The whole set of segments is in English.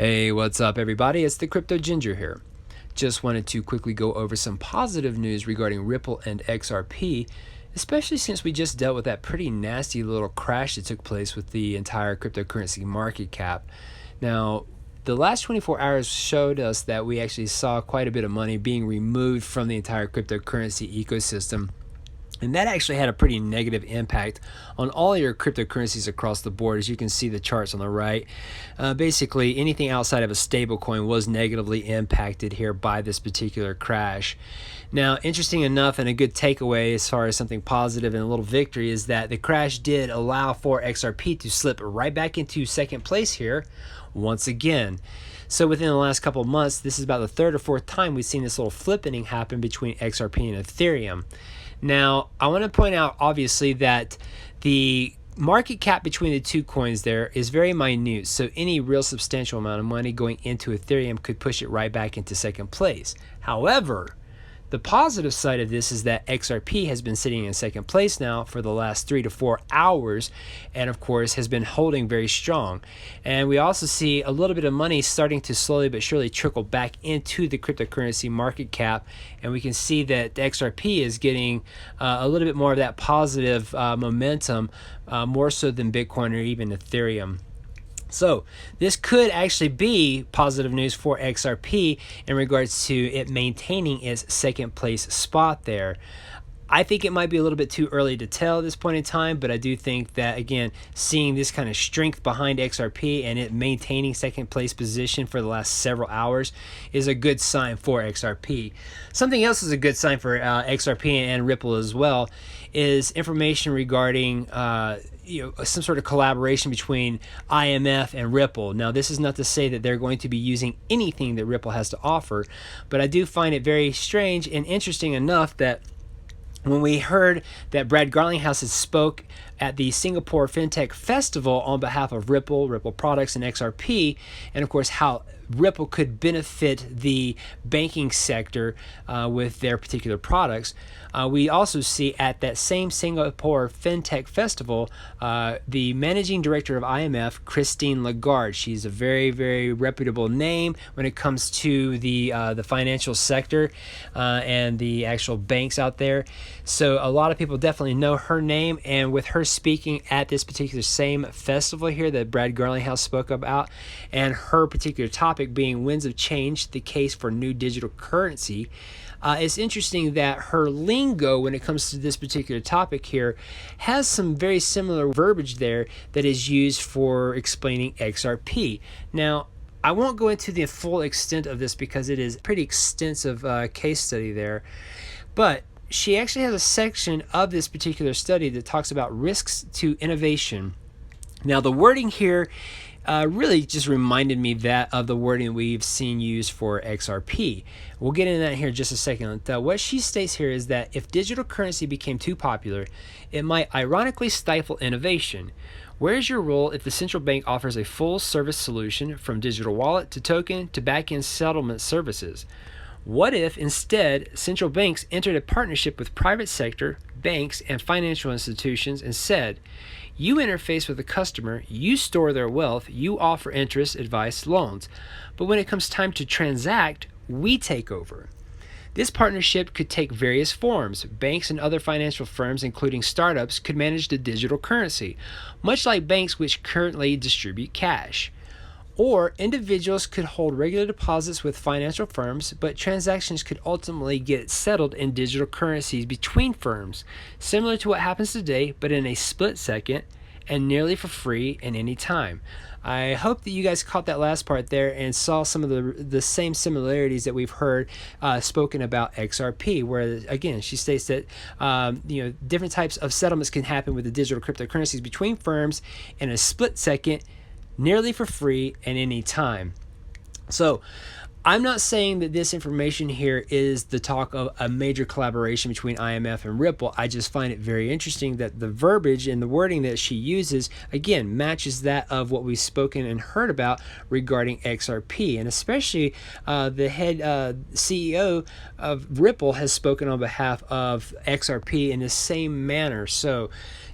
Hey, what's up everybody? It's the Crypto Ginger here. Just wanted to quickly go over some positive news regarding Ripple and XRP, especially since we just dealt with that pretty nasty little crash that took place with the entire cryptocurrency market cap. Now, the last 24 hours showed us that we actually saw quite a bit of money being removed from the entire cryptocurrency ecosystem. And that actually had a pretty negative impact on all your cryptocurrencies across the board. As you can see the charts on the right, basically anything outside of a stablecoin was negatively impacted here by this particular crash. Now, interesting enough, and a good takeaway as far as something positive and a little victory, is that the crash did allow for XRP to slip right back into second place here once again. So within the last couple of months, this is about the third or fourth time we've seen this little flippening happen between XRP and Ethereum. Now, I want to point out, obviously, that the market cap between the two coins there is very minute, so any real substantial amount of money going into Ethereum could push it right back into second place. However, the positive side of this is that XRP has been sitting in second place now for the last 3 to 4 hours, and of course has been holding very strong. And we also see a little bit of money starting to slowly but surely trickle back into the cryptocurrency market cap, and we can see that the XRP is getting a little bit more of that positive momentum, more so than Bitcoin or even Ethereum. So this could actually be positive news for XRP in regards to it maintaining its second place spot there. I think it might be a little bit too early to tell at this point in time, but I do think that, again, seeing this kind of strength behind XRP and it maintaining second place position for the last several hours is a good sign for XRP. Something else is a good sign for XRP and Ripple as well is information regarding some sort of collaboration between IMF and Ripple. Now, this is not to say that they're going to be using anything that Ripple has to offer, but I do find it very strange and interesting enough that when we heard that Brad Garlinghouse had spoke at the Singapore FinTech Festival on behalf of Ripple products, and XRP, and of course how Ripple could benefit the banking sector with their particular products. We also see at that same Singapore FinTech Festival the managing director of IMF, Christine Lagarde. She's a very, very reputable name when it comes to the financial sector and the actual banks out there. So a lot of people definitely know her name, and with her speaking at this particular same festival here that Brad Garlinghouse spoke about, and her particular topic being winds of change, the case for new digital currency, it's interesting that her lingo when it comes to this particular topic here has some very similar verbiage there that is used for explaining XRP. Now, I won't go into the full extent of this because it is a pretty extensive case study there, but she actually has a section of this particular study that talks about risks to innovation. Now, the wording here really just reminded me of the wording we've seen used for XRP. We'll get into that here in just a second. What she states here is that if digital currency became too popular, it might ironically stifle innovation. Where is your role if the central bank offers a full service solution from digital wallet to token to back-end settlement services? What if instead central banks entered a partnership with private sector, banks, and financial institutions and said, you interface with the customer, you store their wealth, you offer interest, advice, loans, but when it comes time to transact, we take over. This partnership could take various forms. Banks and other financial firms, including startups, could manage the digital currency, much like banks which currently distribute cash. Or individuals could hold regular deposits with financial firms, but transactions could ultimately get settled in digital currencies between firms, similar to what happens today, but in a split second and nearly for free at any time. I hope that you guys caught that last part there and saw some of the same similarities that we've heard spoken about XRP, where again she states that different types of settlements can happen with the digital cryptocurrencies between firms in a split second, nearly for free at any time. So I'm not saying that this information here is the talk of a major collaboration between IMF and Ripple. I just find it very interesting that the verbiage and the wording that she uses, again, matches that of what we've spoken and heard about regarding XRP. And especially the head CEO of Ripple has spoken on behalf of XRP in the same manner. So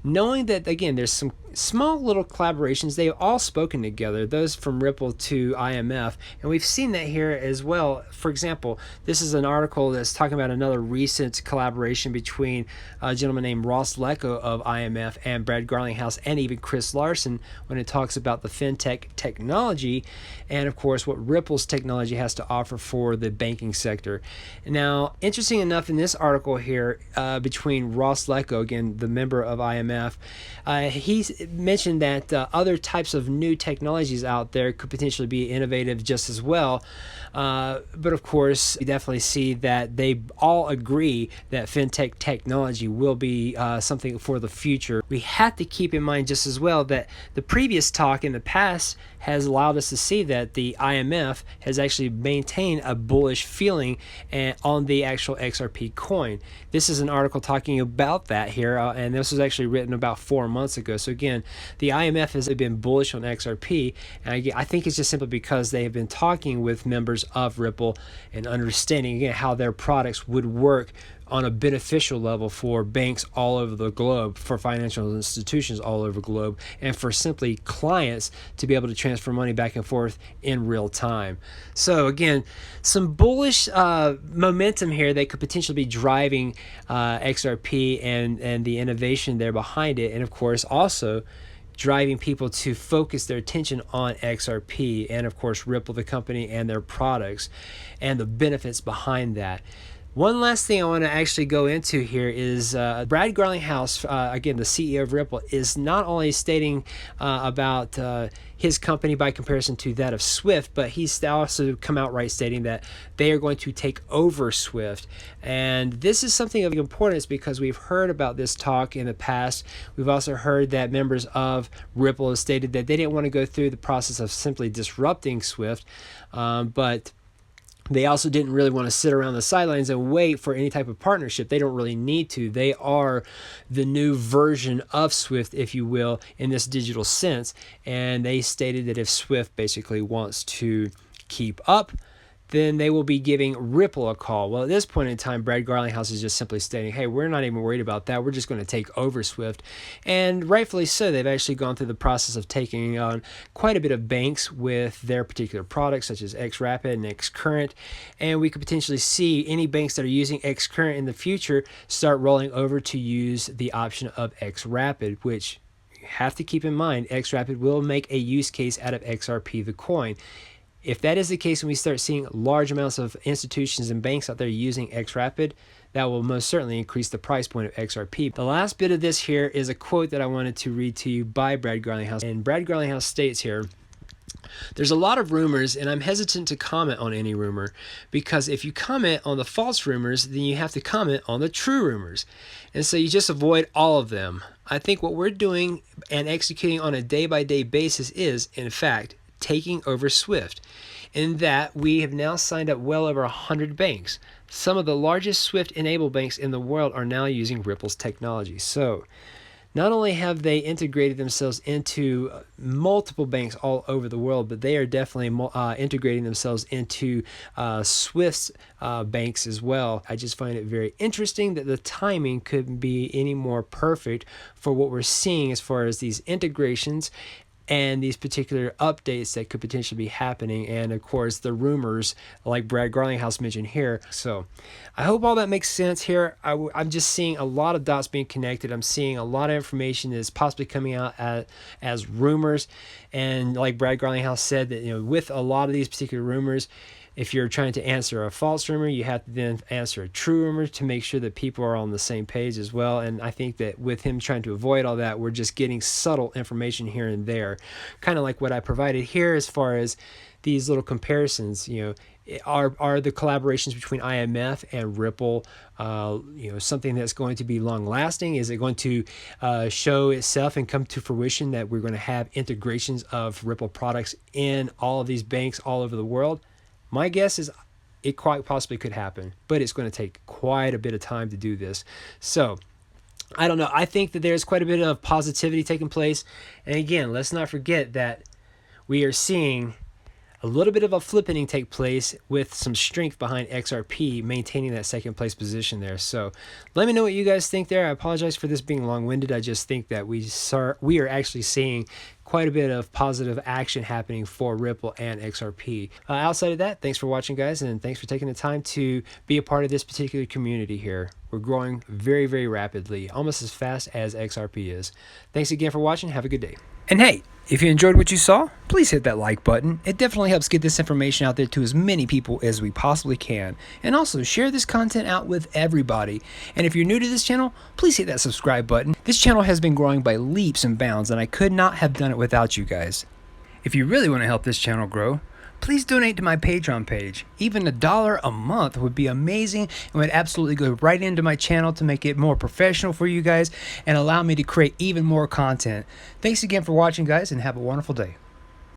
knowing that, again, there's some small little collaborations. They've all spoken together, those from Ripple to IMF, and we've seen that here as well. For example, this is an article that's talking about another recent collaboration between a gentleman named Ross Lecco of IMF and Brad Garlinghouse and even Chris Larson, when it talks about the fintech technology and of course what Ripple's technology has to offer for the banking sector. Now, interesting enough, in this article here between Ross Lecco, again the member of IMF, he's mentioned that other types of new technologies out there could potentially be innovative just as well. But of course, we definitely see that they all agree that fintech technology will be something for the future. We have to keep in mind just as well that the previous talk in the past has allowed us to see that the IMF has actually maintained a bullish feeling on the actual XRP coin. This is an article talking about that here, and this was actually written about 4 months ago. So again, the IMF has been bullish on XRP, and I think it's just simply because they have been talking with members of Ripple and understanding again how their products would work on a beneficial level for banks all over the globe, for financial institutions all over the globe, and for simply clients to be able to transfer money back and forth in real time. So again, some bullish momentum here that could potentially be driving XRP and the innovation there behind it, and of course also driving people to focus their attention on XRP and of course Ripple the company and their products and the benefits behind that. One last thing I want to actually go into here is Brad Garlinghouse, again, the CEO of Ripple, is not only stating about his company by comparison to that of Swift, but he's also come out right stating that they are going to take over Swift. And this is something of importance because we've heard about this talk in the past. We've also heard that members of Ripple have stated that they didn't want to go through the process of simply disrupting Swift, but they also didn't really want to sit around the sidelines and wait for any type of partnership. They don't really need to. They are the new version of Swift, if you will, in this digital sense. And they stated that if Swift basically wants to keep up, then they will be giving Ripple a call. Well, at this point in time, Brad Garlinghouse is just simply stating, hey, we're not even worried about that. We're just going to take over Swift. And rightfully so, they've actually gone through the process of taking on quite a bit of banks with their particular products, such as XRapid and XCurrent. And we could potentially see any banks that are using XCurrent in the future start rolling over to use the option of XRapid, which you have to keep in mind, XRapid will make a use case out of XRP, the coin. If that is the case and we start seeing large amounts of institutions and banks out there using XRapid, that will most certainly increase the price point of XRP. The last bit of this here is a quote that I wanted to read to you by Brad Garlinghouse. And Brad Garlinghouse states here, there's a lot of rumors, and I'm hesitant to comment on any rumor, because if you comment on the false rumors, then you have to comment on the true rumors. And so you just avoid all of them. I think what we're doing and executing on a day-by-day basis is, in fact, taking over Swift, in that we have now signed up well over 100 banks. Some of the largest Swift-enabled banks in the world are now using Ripple's technology. So not only have they integrated themselves into multiple banks all over the world, but they are definitely integrating themselves into Swift's banks as well. I just find it very interesting that the timing couldn't be any more perfect for what we're seeing as far as these integrations and these particular updates that could potentially be happening, and of course the rumors like Brad Garlinghouse mentioned here. So I hope all that makes sense here. I'm just seeing a lot of dots being connected. I'm seeing a lot of information that is possibly coming out as rumors, and like Brad Garlinghouse said, that with a lot of these particular rumors, if you're trying to answer a false rumor, you have to then answer a true rumor to make sure that people are on the same page as well. And I think that with him trying to avoid all that, we're just getting subtle information here and there, kind of like what I provided here as far as these little comparisons. Are the collaborations between IMF and Ripple something that's going to be long lasting? Is it going to show itself and come to fruition that we're going to have integrations of Ripple products in all of these banks all over the world? My guess is it quite possibly could happen, but it's going to take quite a bit of time to do this. So I don't know. I think that there's quite a bit of positivity taking place. And again, let's not forget that we are seeing a little bit of a flippening take place with some strength behind XRP maintaining that second place position there. So let me know what you guys think there. I apologize for this being long-winded. I just think that we are actually seeing quite a bit of positive action happening for Ripple and XRP. Outside of that, thanks for watching, guys, and thanks for taking the time to be a part of this particular community here. We're growing very, very rapidly, almost as fast as XRP is. Thanks again for watching. Have a good day. And hey, if you enjoyed what you saw, please hit that like button. It definitely helps get this information out there to as many people as we possibly can. And also share this content out with everybody. And if you're new to this channel, please hit that subscribe button. This channel has been growing by leaps and bounds, and I could not have done it without you guys. If you really want to help this channel grow, please donate to my Patreon page. Even $1 a month would be amazing and would absolutely go right into my channel to make it more professional for you guys and allow me to create even more content. Thanks again for watching, guys, and have a wonderful day.